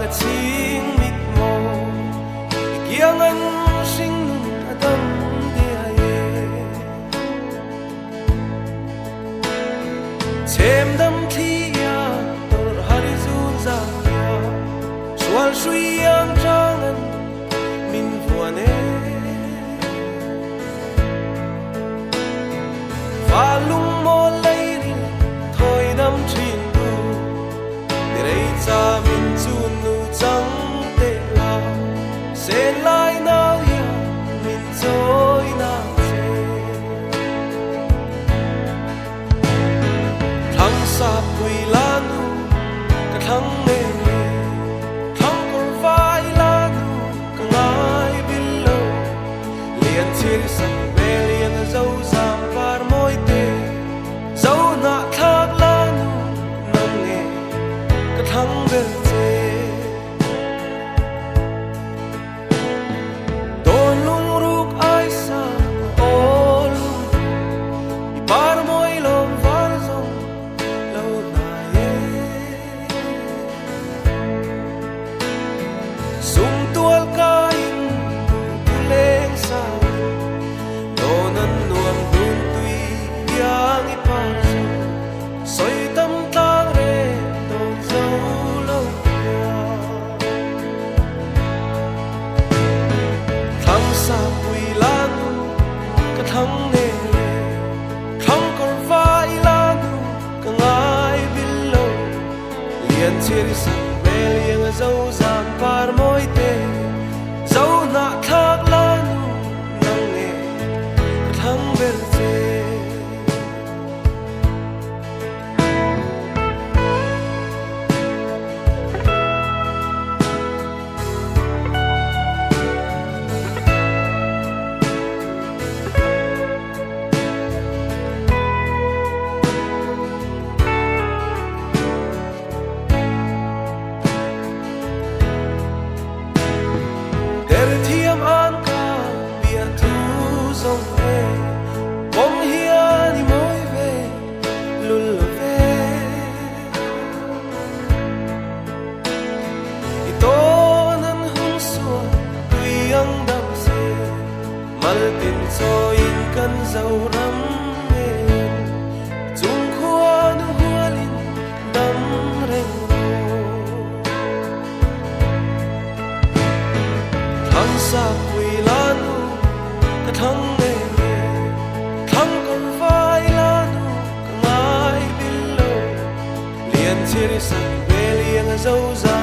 a ching mit mo kiang an sing nun adam de ai chem dam thia tor harizun za ya swal shui yang changan min vuane falung mo leirin thoi dam thin du direi cha min chun nu chang te la se lai nau ya min choi na se thang sa pui la nu ka thang ne thang kor vai la nu ka ngai bil lo lian thir san ve lian zo zam par moi te zo na thak la nu nam ne ka thang vel che don lung ruk ai sa o lung I par moi lom var zong lo na ye sum tual ka in tu leng sa don an nuam dun tui yang I par zo soi tam tang re don zo lo ya thang sa pui la nu ka thang ne thang kor vai la nu ka ngai bil lo lian chir san ve liang zo zam par moi te zo na thak la nu nang ne ka thang vel che der thiam an ka bia tu zong ve bom hian I moi ve lul ve I to nan hung suo tui ang dam se mal tin so in kan zau ram ne chung khua nu hualin dam reng thang sa pui la nu ka thang ne thang kor vai la nu ka ngai bil lo lian chir san ve liang zo za